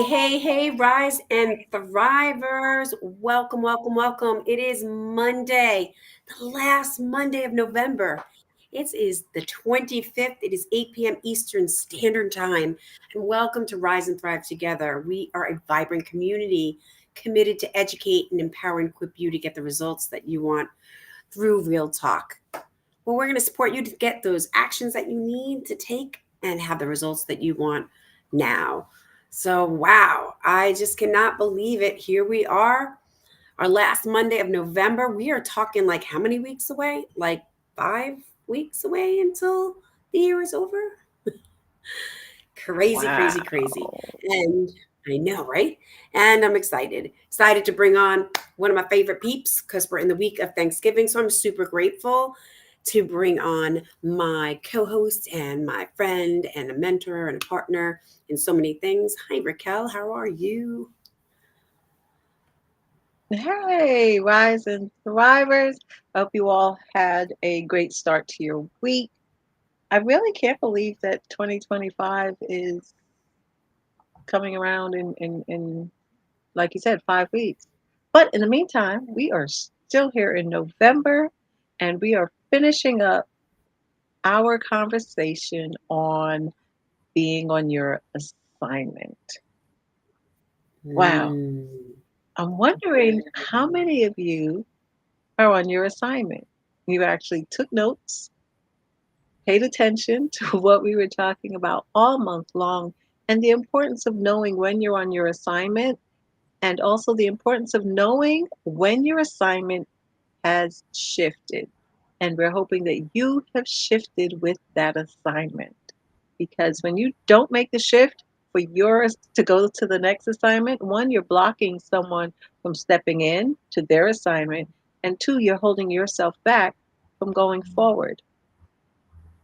Hey, Rise and Thrivers. Welcome, welcome, welcome. It is Monday, the last Monday of November. It is the 25th. It is 8 p.m. Eastern Standard Time. And welcome to Rise and Thrive Together. We are a vibrant community committed to educate and empower and equip you to get the results that you want through real talk. Well, we're going to support you to get those actions that you need to take and have the results that you want now. So, wow, I just cannot believe it. Here we are, our last Monday of November. We are talking like how many weeks away? Like 5 weeks away until the year is over? Crazy, crazy, crazy. Wow. And I know, right? And I'm excited. Excited to bring on one of my favorite peeps because we're in the week of Thanksgiving. So I'm super grateful to bring on my co host and my friend and a mentor and a partner in so many things. Hi, Raquel. How are you? Hey, Rise and Thrivers. Hope you all had a great start to your week. I really can't believe that 2025 is coming around in like you said, 5 weeks. But in the meantime, we are still here in November and we are finishing up our conversation on being on your assignment. Wow. Mm. I'm wondering how many of you are on your assignment. You actually took notes, paid attention to what we were talking about all month long, and the importance of knowing when you're on your assignment, and also the importance of knowing when your assignment has shifted. And we're hoping that you have shifted with that assignment. Because when you don't make the shift for yours to go to the next assignment, one, you're blocking someone from stepping in to their assignment, and two, you're holding yourself back from going forward.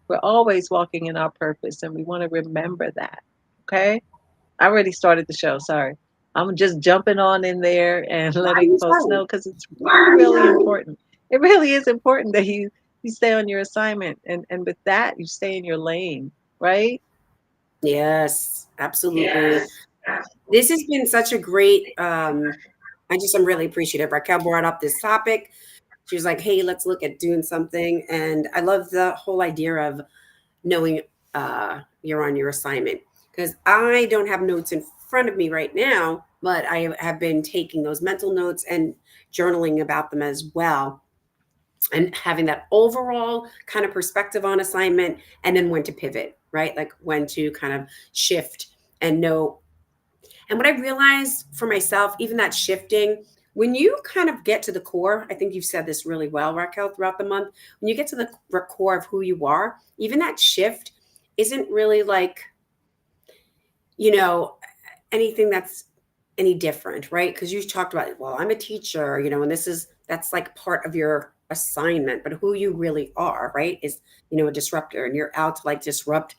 We're always walking in our purpose, and we want to remember that. Okay? I already started the show. Sorry. I'm just jumping on in there and Why are letting you folks starting? know because it's really, really important. It really is important that you stay on your assignment, and with that you stay in your lane, right? Yes, absolutely. This has been such a great I'm really appreciative. Raquel brought up this topic. She was like, hey, let's look at doing something. And I love the whole idea of knowing you're on your assignment because I don't have notes in front of me right now, but I have been taking those mental notes and journaling about them as well and having that overall kind of perspective on assignment and then when to pivot, right? Like when to kind of shift and know. And what I realized for myself, even that shifting, when you kind of get to the core, I think you've said this really well, Raquel, throughout the month. When you get to the core of who you are, even that shift isn't really like, you know, anything that's any different, right? Because you talked about, well, I'm a teacher, and that's like part of your assignment, but who you really are, right, is, a disruptor and you're out to like disrupt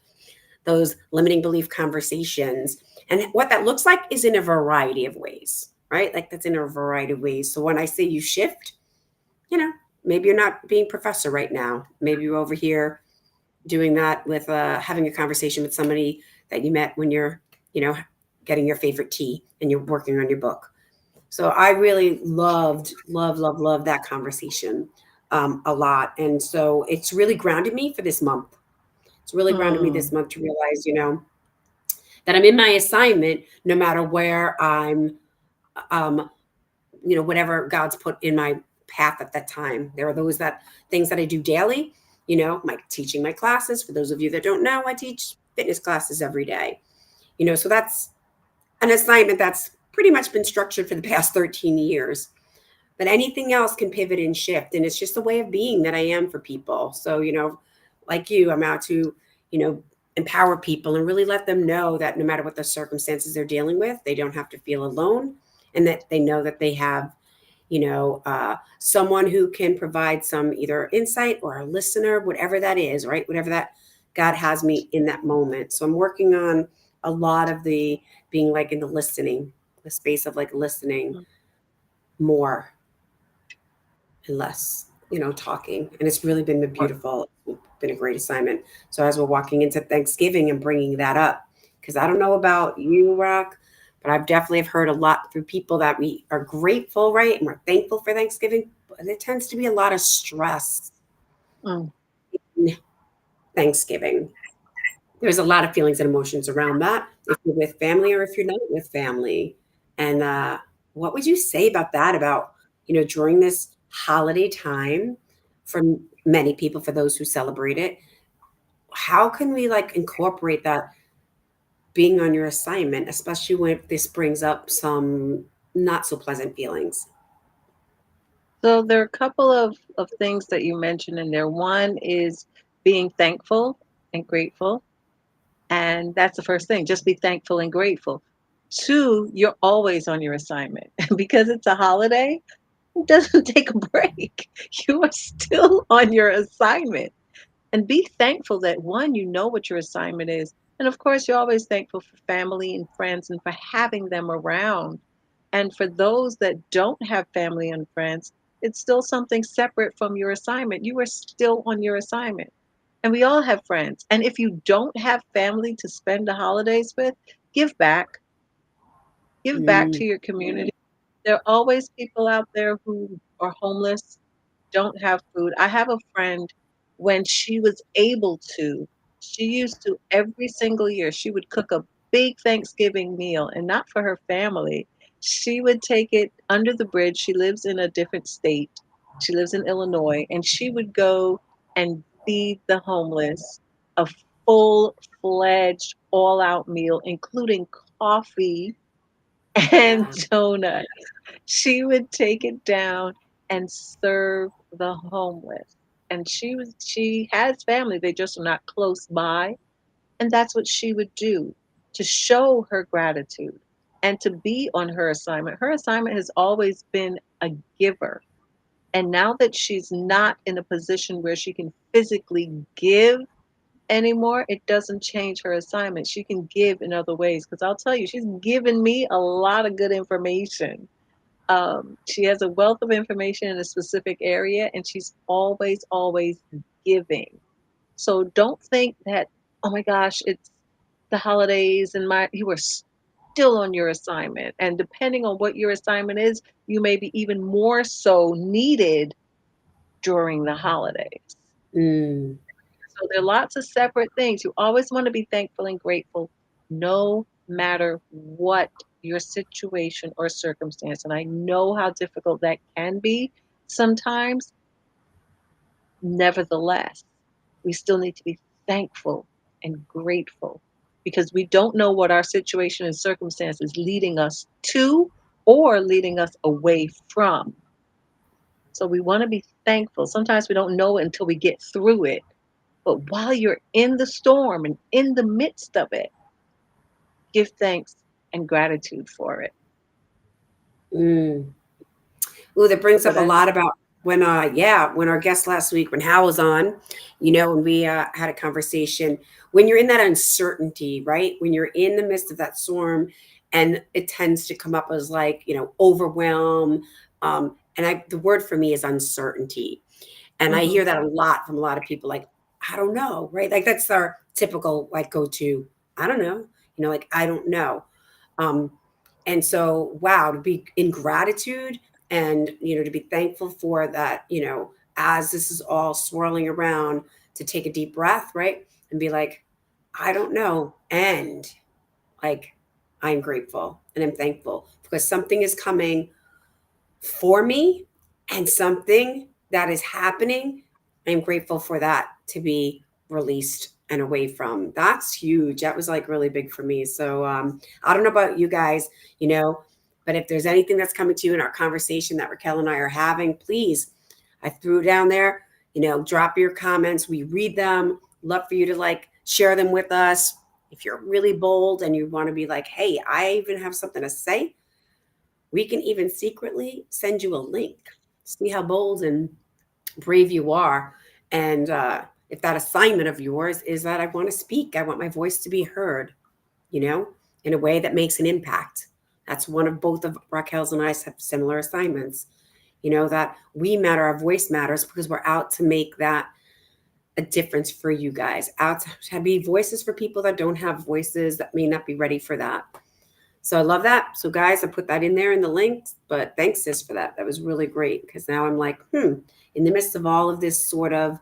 those limiting belief conversations. And what that looks like is in a variety of ways, right? Like that's in a variety of ways. So when I say you shift, you know, maybe you're not being professor right now. Maybe you're over here doing that with having a conversation with somebody that you met when you're, you know, getting your favorite tea and you're working on your book. So I really love that conversation a lot. And so it's really grounded me for this month. It's really grounded me this Mm, month to realize, that I'm in my assignment no matter where I'm, um, whatever God's put in my path at that time. There are things that I do daily, my teaching my classes. For those of you that don't know, I teach fitness classes every day, so that's an assignment that's pretty much been structured for the past 13 years. But anything else can pivot and shift. And it's just a way of being that I am for people. So, like you, I'm out to, you know, empower people and really let them know that no matter what the circumstances they're dealing with, they don't have to feel alone and that they know that they have, someone who can provide some either insight or a listener, whatever that is, right? Whatever that God has me in that moment. So I'm working on a lot of the being like in the space of like listening mm, more and less, talking. And it's really been or- beautiful. It's been a great assignment. So as we're walking into Thanksgiving and bringing that up, because I don't know about you, Rock, but I've definitely have heard a lot through people that we are grateful, right? And we're thankful for Thanksgiving, but there tends to be a lot of stress Mm. in Thanksgiving. There's a lot of feelings and emotions around that if you're with family or if you're not with family. And what would you say about that? About, during this holiday time for many people, for those who celebrate it, how can we like incorporate that being on your assignment, especially when this brings up some not so pleasant feelings? So there are a couple of things that you mentioned in there. One is being thankful and grateful. And that's the first thing. Just be thankful and grateful. Two, you're always on your assignment. Because it's a holiday, it doesn't take a break. You are still on your assignment. And be thankful that one, you know what your assignment is. And of course, you're always thankful for family and friends and for having them around. And for those that don't have family and friends, it's still something separate from your assignment. You are still on your assignment. And we all have friends. And if you don't have family to spend the holidays with, give back. Give back Mm, to your community. There are always people out there who are homeless, don't have food. I have a friend, when she was able to, she used to every single year, she would cook a big Thanksgiving meal and not for her family. She would take it under the bridge. She lives in a different state. She lives in Illinois, and she would go and feed the homeless a full-fledged all-out meal, including coffee and yeah. donuts. She would take it down and serve the homeless. And she has family, they just are not close by, and that's what she would do to show her gratitude and to be on her assignment. Her assignment has always been a giver. And now that she's not in a position where she can physically give anymore, it doesn't change her assignment. She can give in other ways. Because I'll tell you, she's given me a lot of good information. She has a wealth of information in a specific area, and she's always, always giving. So don't think that, oh my gosh, it's the holidays and you are still on your assignment. And depending on what your assignment is, you may be even more so needed during the holidays. Mm, So there are lots of separate things. You always want to be thankful and grateful, no matter what your situation or circumstance. And I know how difficult that can be sometimes. Nevertheless, we still need to be thankful and grateful because we don't know what our situation and circumstance is leading us to or leading us away from. So we want to be thankful. Sometimes we don't know it until we get through it. But while you're in the storm and in the midst of it, give thanks and gratitude for it. mm. Ooh, that brings So up a that's lot about when, yeah, when our guest last week, when Hal was on, when we had a conversation, when you're in that uncertainty, right? When you're in the midst of that storm, and it tends to come up as like, overwhelm. The word for me is uncertainty. And I hmm hear that a lot from a lot of people, like, I don't know, right? Like that's our typical like go to, I don't know, like I don't know. Um, and so, wow, to be in gratitude and, to be thankful for that, as this is all swirling around, to take a deep breath, right? And be like, I don't know. And like, I'm grateful and I'm thankful because something is coming for me and something that is happening. I'm grateful for that to be released and away from. That's huge. That was like really big for me. So I don't know about you guys, you know, but if there's anything that's coming to you in our conversation that Raquel and I are having, please, I threw down there, drop your comments. We read them. Love for you to like share them with us. If you're really bold and you want to be like, hey, I even have something to say, we can even secretly send you a link. See how bold and brave you are. And if that assignment of yours is that I want to speak, I want my voice to be heard, you know, in a way that makes an impact. That's one of both of Raquel's and I's have similar assignments, that we matter, our voice matters because we're out to make that a difference for you guys, out to be voices for people that don't have voices, that may not be ready for that. So I love that. So guys, I put that in there in the links. But thanks, sis, for that. That was really great because now I'm like, in the midst of all of this sort of,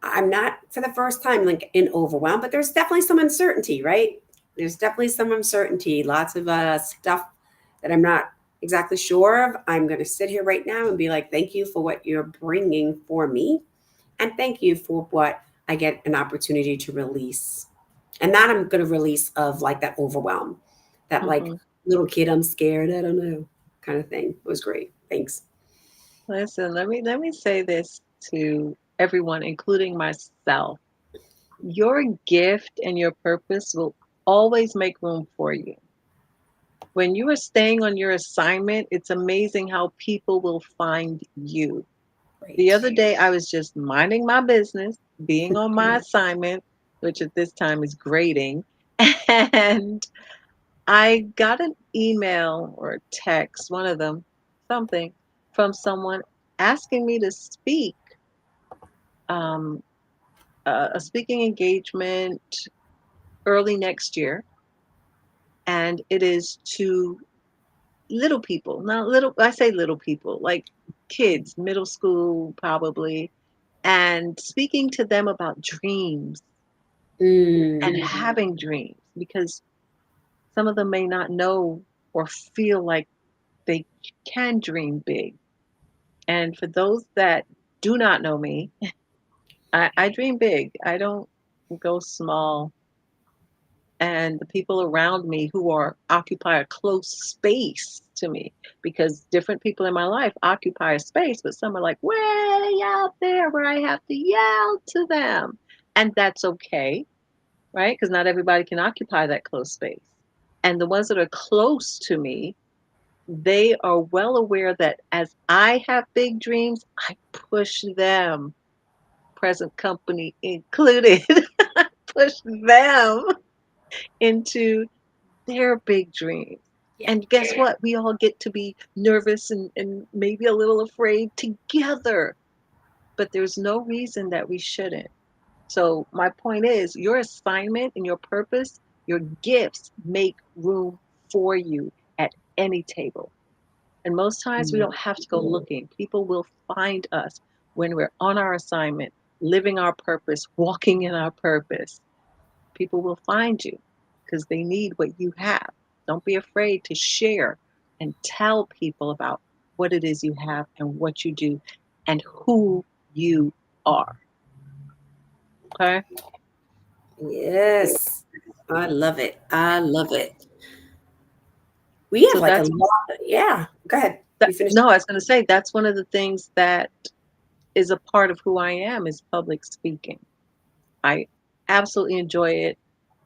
I'm not for the first time like in overwhelm, but there's definitely some uncertainty, right? There's definitely some uncertainty, lots of stuff that I'm not exactly sure of. I'm going to sit here right now and be like, thank you for what you're bringing for me. And thank you for what I get an opportunity to release. And that I'm going to release of like that overwhelm, that like Mhm. little kid, I'm scared, I don't know kind of thing. It was great. Thanks. Listen, let me say this to everyone, including myself. Your gift and your purpose will always make room for you. When you are staying on your assignment, it's amazing how people will find you. The Great. other day, I was just minding my business, being on my assignment, which at this time is grading, and I got an email or a text, one of them, something, from someone asking me to speak um, a speaking engagement early next year, and it is to little people. Not little, I say little people, like kids, middle school probably, and speaking to them about dreams and Mm, having dreams because some of them may not know or feel like they can dream big. And for those that do not know me, I dream big. I don't go small. And the people around me who are occupy a close space to me because different people in my life occupy a space, but some are like way out there where I have to yell to them. And that's okay, right? Because not everybody can occupy that close space. And the ones that are close to me, they are well aware that as I have big dreams, I push them, present company included, push them into their big dreams. yeah. And guess what? We all get to be nervous and maybe a little afraid together, but there's no reason that we shouldn't. So, my point is your assignment and your purpose, your gifts make room for you at any table. And most times we Mm. don't have to go looking. People will find us when we're on our assignment, living our purpose, walking in our purpose. People will find you because they need what you have. Don't be afraid to share and tell people about what it is you have and what you do and who you are. Okay? Yes. I love it. I love it. We have So like a that's lot. Yeah. Go ahead. that. You finished. No, I was going to say that's one of the things that is a part of who I am is public speaking. I absolutely enjoy it.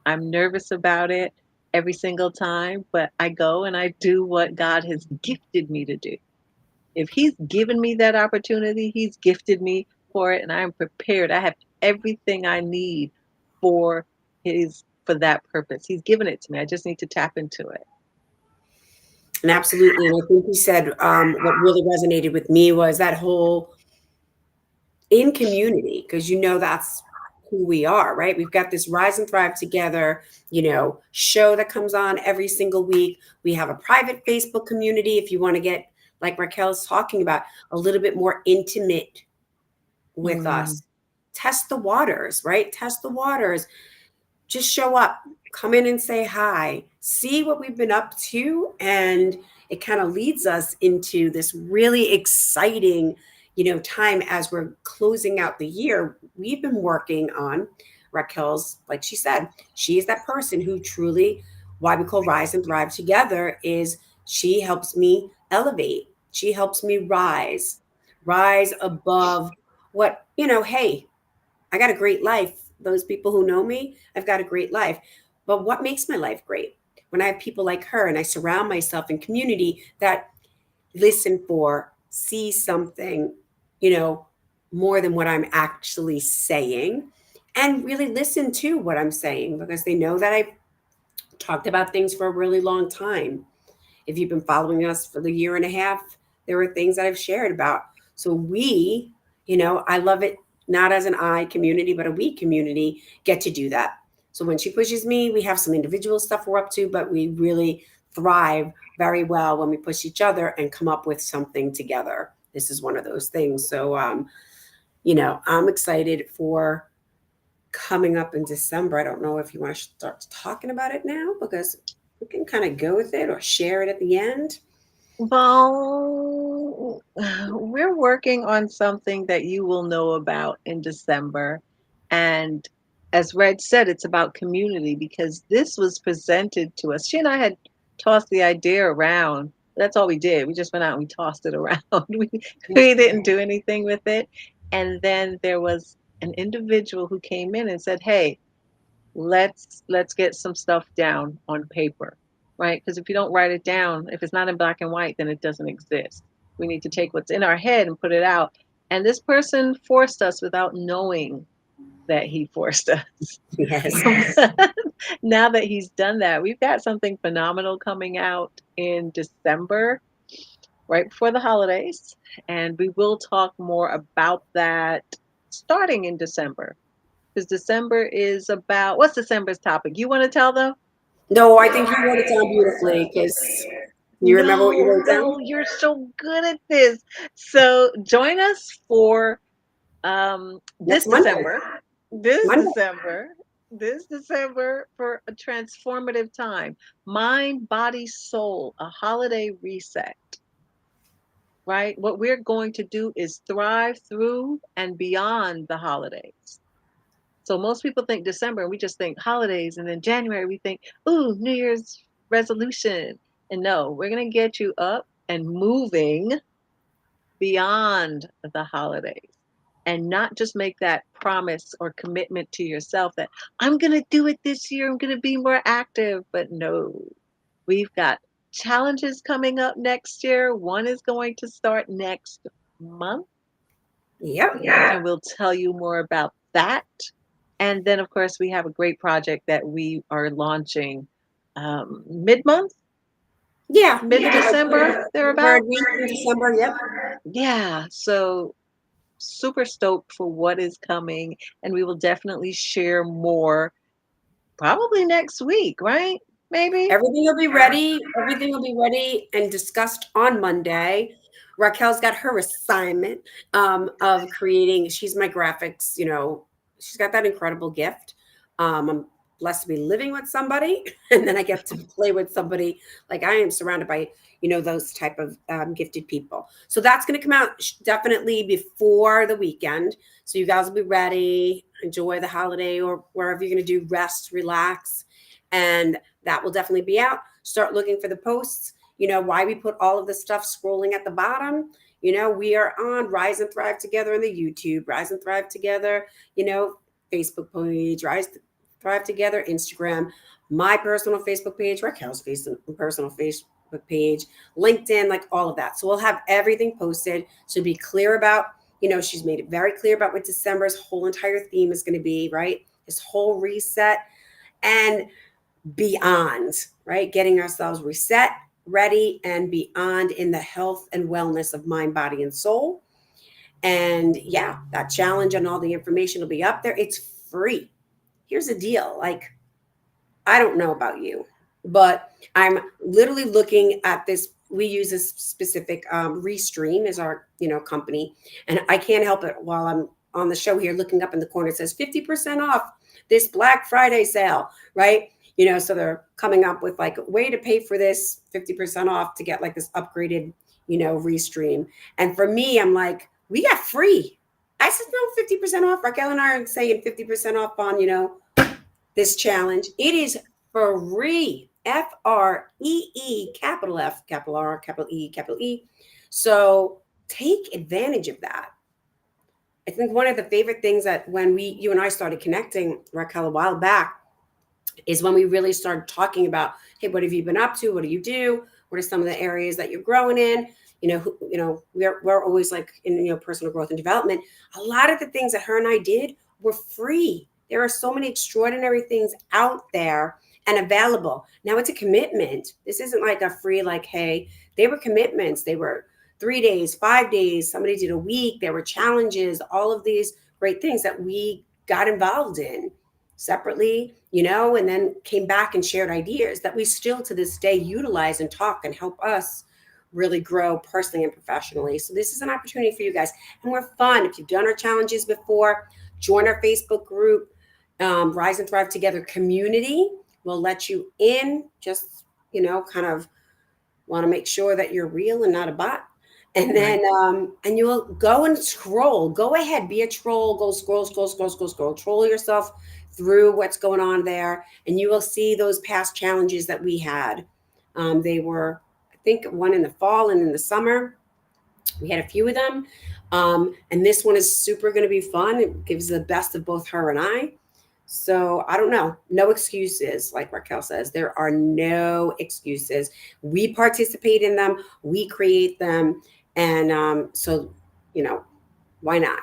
I'm nervous about it every single time, but I go and I do what God has gifted me to do. If He's given me that opportunity, He's gifted me for it, and I am prepared. I have everything I need for for that purpose. He's given it to me. I just need to tap into it. And absolutely. And I think you said what really resonated with me was that whole in community, because that's who we are, right? We've got this Rise and Thrive Together, show that comes on every single week. We have a private Facebook community if you want to get, like Raquel's talking about, a little bit more intimate with Mm, us. Test the waters, right? Test the waters. Just show up, come in and say hi, see what we've been up to. And it kind of leads us into this really exciting, time as we're closing out the year. We've been working on Raquel's, like she said, she is that person who truly, why we call Rise and Thrive Together, is she helps me elevate. She helps me rise above what, hey, I got a great life. Those people who know me, I've got a great life. But what makes my life great? When I have people like her and I surround myself in community that listen for, see something, you know, more than what I'm actually saying, and really listen to what I'm saying because they know that I've talked about things for a really long time. If you've been following us for the year and a half, there are things that I've shared about. So I love it not as an I community, but a we community get to do that. So when she pushes me, we have some individual stuff we're up to, but we really thrive very well when we push each other and come up with something together. This is one of those things. So, I'm excited for coming up in December. I don't know if you want to start talking about it now because we can kind of go with it or share it at the end. Well, we're working on something that you will know about in December. And as Red said, it's about community because this was presented to us. She and I had tossed the idea around. That's all we did. We just went out and we tossed it around. We didn't do anything with it. And then there was an individual who came in and said, "Hey, let's get some stuff down on paper, right? Because if you don't write it down, if it's not in black and white, then it doesn't exist. We need to take what's in our head and put it out." And this person forced us without knowing that he forced us. Yes. Now that he's done that, we've got something phenomenal coming out in December, right before the holidays. And we will talk more about that starting in December. Because December is about, what's December's topic? You want to tell them? No, I think you wrote it down beautifully because you remember what you No, wrote down? no, you're so good at this. So join us for this Next Monday. December, this Monday. December, this December for a transformative time. Mind, body, soul, a holiday reset, right? What we're going to do is thrive through and beyond the holidays. So most people think December and we just think holidays, and then January we think, ooh, New Year's resolution. And no, we're going to get you up and moving beyond the holidays and not just make that promise or commitment to yourself that I'm going to do it this year, I'm going to be more active. But no, we've got challenges coming up next year. One is going to start next month, Yep. and we'll tell you more about that. And then, of course, we have a great project that we are launching mid-month, Yeah. Maybe like mid-December, third thereabout. week in December. Yep. Yeah, so super stoked for what is coming, and we will definitely share more probably next week, right? Maybe. Everything will be ready. Everything will be ready and discussed on Monday. Raquel's got her assignment of creating. She's my graphics. She's got that incredible gift. I'm blessed to be living with somebody, and then I get to play with somebody. Like I am surrounded by those type of gifted people. So that's going to come out definitely before the weekend. So you guys will be ready. Enjoy the holiday or wherever you're going to do rest, relax, and that will definitely be out. Start looking for the posts. Why we put all of the stuff scrolling at the bottom. We are on Rise and Thrive Together on the YouTube, Rise and Thrive Together, Facebook page, Rise Thrive Together, Instagram, my personal Facebook page, Raquel's personal Facebook page, LinkedIn, like all of that. So we'll have everything posted. So be clear about, she's made it very clear about what December's whole entire theme is going to be, right? This whole reset and beyond, right? Getting ourselves reset, ready, and beyond in the health and wellness of mind, body, and soul. And yeah, that challenge and all the information will be up there. It's free. Here's the deal. Like, I don't know about you, but I'm literally looking at this. We use this specific Restream as our company, and I can't help it while I'm on the show here looking up in the corner. It says 50% off this Black Friday sale, right? So they're coming up with like a way to pay for this 50% off to get like this upgraded, Restream. And for me, I'm like, we got free. I said no, 50% off. Raquel and I are saying 50% off on this challenge. It is free. FREE, capital F, capital R, capital E, capital E. So take advantage of that. I think one of the favorite things that when you and I started connecting, Raquel, a while back, is when we really started talking about, hey, what have you been up to? What do you do? What are some of the areas that you're growing in? We're always like in personal growth and development. A lot of the things that her and I did were free. There are so many extraordinary things out there and available. Now it's a commitment. This isn't like a free, like, hey, they were commitments. They were 3 days, 5 days. Somebody did a week. There were challenges, all of these great things that we got involved in separately and then came back and shared ideas that we still to this day utilize and talk and help us really grow personally and professionally. So this is an opportunity for you guys, and we're fun. If you've done our challenges before, join our Facebook group, Rise and Thrive Together community. We'll let you in. Just kind of want to make sure that you're real and not a bot. And Right. then and you'll go and scroll. Go ahead, be a troll. Go scroll, scroll, scroll, scroll, scroll. Troll yourself through what's going on there, and you will see those past challenges that we had. They were, I think, one in the fall and in the summer. We had a few of them, and this one is super going to be fun. It gives the best of both her and I. So I don't know. No excuses, like Raquel says. There are no excuses. We participate in them, we create them. And so, you know, why not?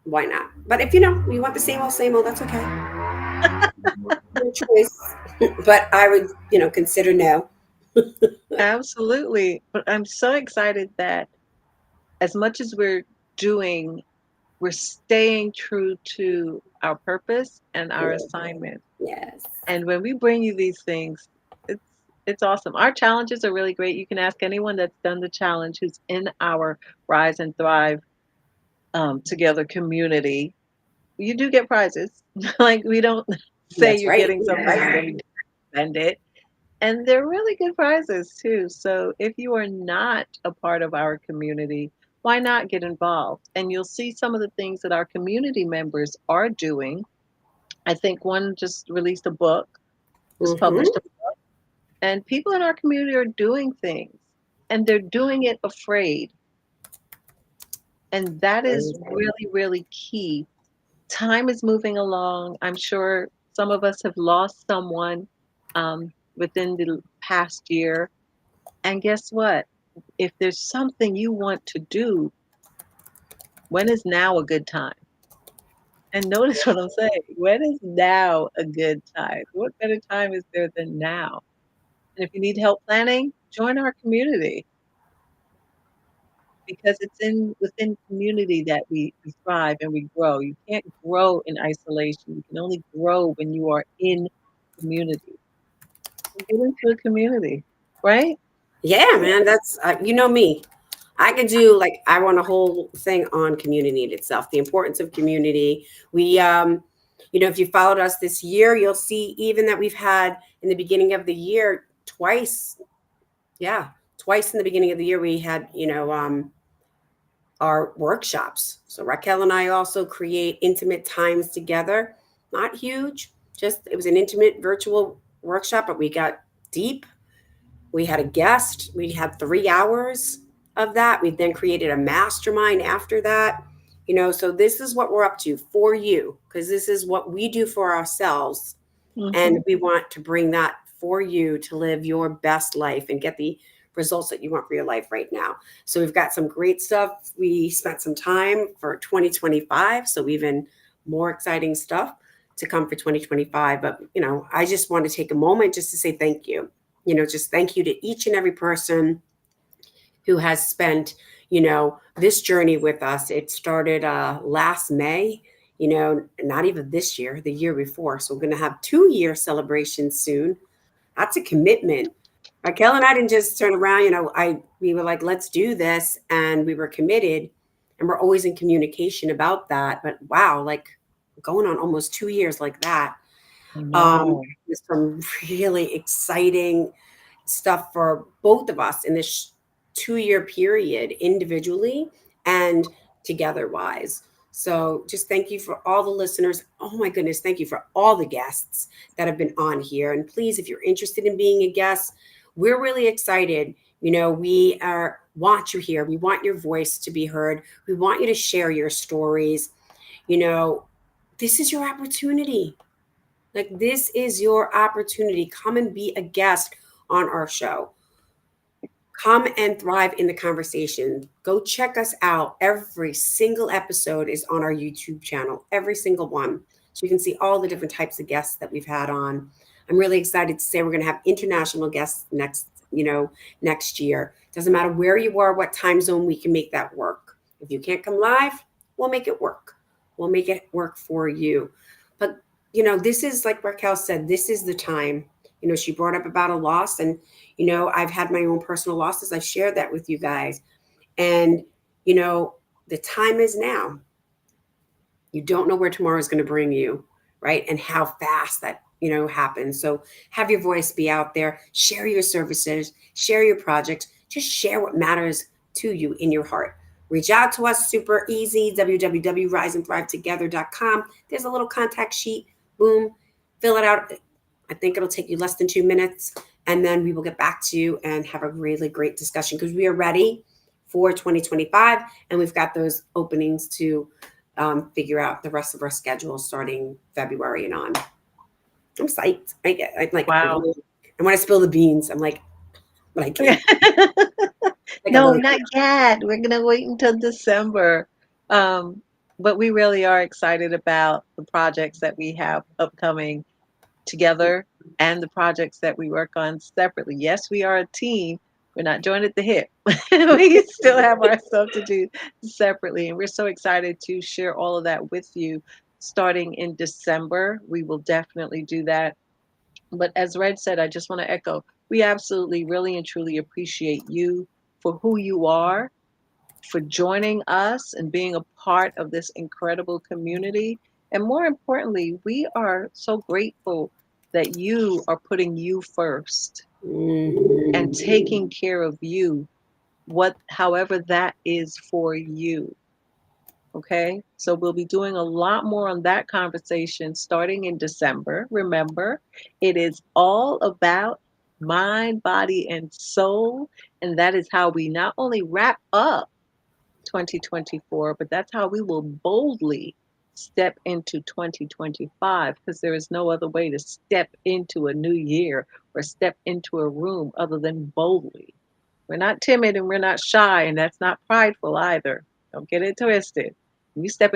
Why not? But if you want the same old, that's okay. Your choice. But I would, consider no. Absolutely. But I'm so excited that as much as we're doing, we're staying true to our purpose and our Yeah. assignment. Yes. And when we bring you these things, it's it's awesome. Our challenges are really great. You can ask anyone that's done the challenge who's in our Rise and Thrive together community. You do get prizes. Like we don't say That's you're right. getting something and then we spend it. And they're really good prizes too. So if you are not a part of our community, why not get involved? And you'll see some of the things that our community members are doing. I think one just released a book, just Mm-hmm. published a book, and people in our community are doing things and they're doing it afraid. And that is really, really key. Time is moving along. I'm sure some of us have lost someone within the past year. And guess what? If there's something you want to do, when is now a good time? And notice what I'm saying. When is now a good time? What better time is there than now? And if you need help planning, join our community because it's in within community that we thrive and we grow. You can't grow in isolation. You can only grow when you are in community. So get into a community, right? Yeah, man. That's me. I could do like I want a whole thing on community in itself, the importance of community. We if you followed us this year, you'll see even that we've had in the beginning of the year twice. Yeah, twice in the beginning of the year we had, our workshops. So Raquel and I also create intimate times together. Not huge, just it was an intimate virtual workshop, but we got deep. We had a guest. We had 3 hours of that. We then created a mastermind after that. So this is what we're up to for you, because this is what we do for ourselves. Hmm. And we want to bring that for you to live your best life and get the results that you want for your life right now. So we've got some great stuff. We spent some time for 2025. So even more exciting stuff to come for 2025. But, I just want to take a moment just to say thank you. Just thank you to each and every person who has spent, this journey with us. It started last May, not even this year, the year before. So we're going to have 2 year celebrations soon. That's a commitment. Raquel and I didn't just turn around, we were like, let's do this. And we were committed and we're always in communication about that. But wow, like going on almost 2 years like that. I know. There's some really exciting stuff for both of us in this 2 year period, individually and together wise. So just thank you for all the listeners. Oh my goodness, thank you for all the guests that have been on here. And please, if you're interested in being a guest, we're really excited. We are want you here. We want your voice to be heard. We want you to share your stories. You know, this is your opportunity. Like, this is your opportunity. Come and be a guest on our show. Come and thrive in the conversation. Go check us out. Every single episode is on our YouTube channel, every single one. So you can see all the different types of guests that we've had on. I'm really excited to say we're going to have international guests next year. Doesn't matter where you are, what time zone, we can make that work. If you can't come live, we'll make it work. We'll make it work for you. But this is like Raquel said, this is the time. She brought up about a loss, and I've had my own personal losses. I've shared that with you guys, and the time is now. You don't know where tomorrow is going to bring you, right? And how fast that happens. So have your voice be out there. Share your services. Share your projects. Just share what matters to you in your heart. Reach out to us, super easy, www.riseandthrivetogether.com. There's a little contact sheet. Boom, fill it out. I think it'll take you less than 2 minutes, and then we will get back to you and have a really great discussion, because we are ready for 2025, and we've got those openings to figure out the rest of our schedule starting February and on. I'm psyched. I'm like, Wow. and when I spill the beans, I'm like, but I can't. Like, No, not yet. We're gonna wait until December. But we really are excited about the projects that we have upcoming together and the projects that we work on separately. Yes, we are a team. We're not joined at the hip. We still have our stuff to do separately. And we're so excited to share all of that with you starting in December. We will definitely do that. But as Red said, I just want to echo, we absolutely, really, and truly appreciate you for who you are, for joining us and being a part of this incredible community. And more importantly, we are so grateful that you are putting you first and taking care of you, however that is for you. Okay, so we'll be doing a lot more on that conversation starting in December. Remember, it is all about mind, body, and soul. And that is how we not only wrap up 2024, but that's how we will boldly step into 2025, because there is no other way to step into a new year or step into a room other than boldly. We're not timid and we're not shy, and that's not prideful either. Don't get it twisted. When you step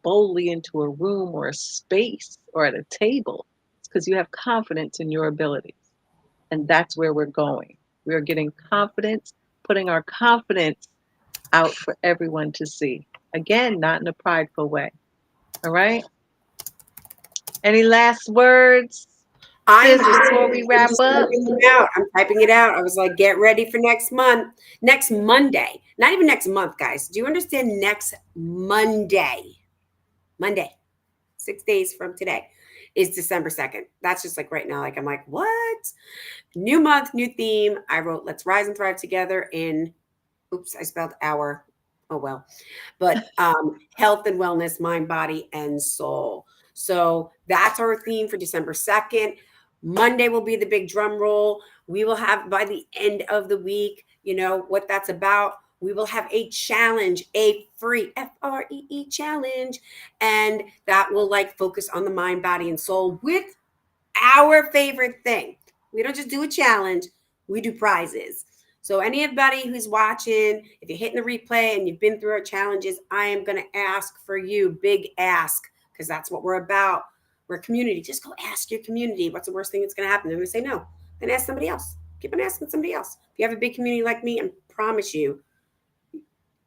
boldly into a room or a space or at a table, it's because you have confidence in your abilities. And that's where we're going. We are getting confidence, putting our confidence out for everyone to see. Again, not in a prideful way. All right? Any last words, I'm sis, just, before we I'm wrap just up? typing them out. I'm typing it out. I was like, get ready for next month, next Monday. Not even next month, guys. Do you understand? Next Monday, 6 days from today is December 2nd. That's just like right now. Like, I'm like, what? New month, new theme. I wrote, let's rise and thrive together in, oops, I spelled our. Oh, well. But health and wellness, mind, body, and soul. So that's our theme for December 2nd. Monday will be the big drum roll. We will have, by the end of the week, what that's about. We will have a challenge, a free FREE challenge. And that will focus on the mind, body, and soul with our favorite thing. We don't just do a challenge, we do prizes. So anybody who's watching, if you're hitting the replay and you've been through our challenges, I am going to ask for you, big ask, because that's what we're about. We're a community. Just go ask your community. What's the worst thing that's going to happen? They're going to say no. Then ask somebody else. Keep on asking somebody else. If you have a big community like me, I promise you,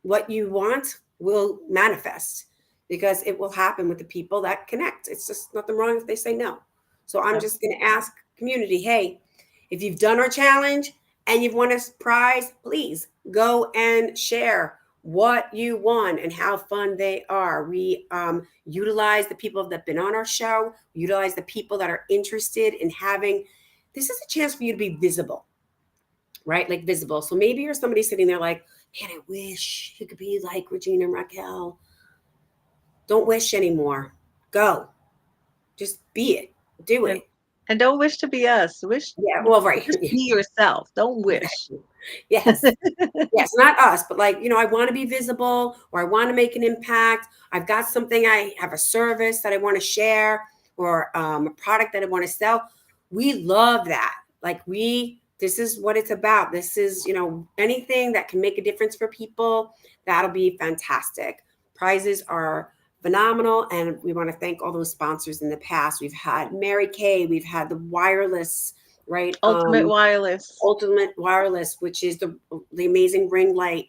what you want will manifest, because it will happen with the people that connect. It's just nothing wrong if they say no. So I'm just going to ask community, hey, if you've done our challenge and you've won a prize, please go and share what you won and how fun they are. We utilize the people that have been on our show, utilize the people that are interested in having, this is a chance for you to be visible, right? Like visible. So maybe you're somebody sitting there like, man, I wish you could be like Regina and Raquel. Don't wish anymore. Go. Just be it. Do it. And don't wish to be us. Wish, Yeah. Well, right. just be yourself. Don't wish. Yes. Yes. Not us, but I want to be visible, or I want to make an impact. I've got something, I have a service that I want to share, or a product that I want to sell. We love that. This is what it's about. This is, anything that can make a difference for people. That'll be fantastic. Prizes are phenomenal. And we want to thank all those sponsors in the past. We've had Mary Kay, we've had the wireless, right? Ultimate Wireless. Ultimate Wireless, which is the amazing ring light.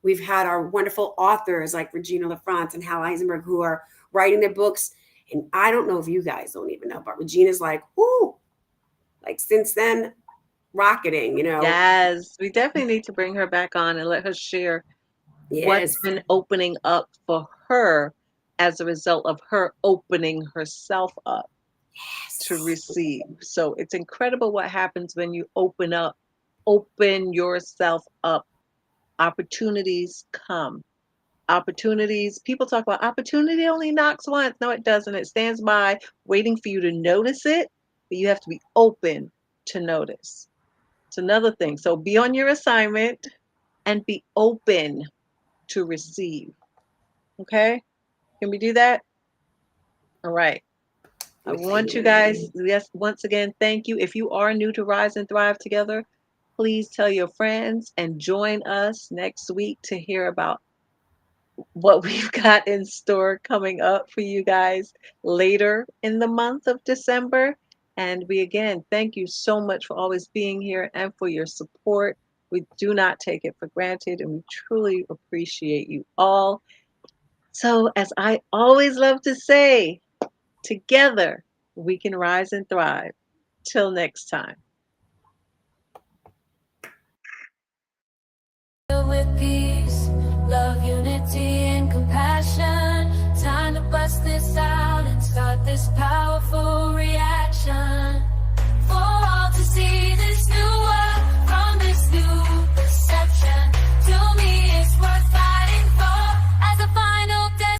We've had our wonderful authors like Regina LaFrance and Hal Eisenberg, who are writing their books And I don't know if you guys don't even know, but Regina's like, whoo, like since then, rocketing, you know. Yes, we definitely need to bring her back on and let her share what's Yes. been opening up for her as a result of her opening herself up to Yes. receive. So it's incredible what happens when you open yourself up. Opportunities come. Opportunities, people talk about opportunity only knocks once. No, it doesn't. It stands by waiting for you to notice it, but you have to be open to notice. It's another thing. So be on your assignment and be open to receive. Okay? Can we do that? All right. I want you guys, yes, once again, thank you. If you are new to Rise and Thrive Together, please tell your friends and join us next week to hear about what we've got in store coming up for you guys later in the month of December. And we again thank you so much for always being here and for your support. We do not take it for granted and we truly appreciate you all. So, as I always love to say, together we can rise and thrive. Till next time.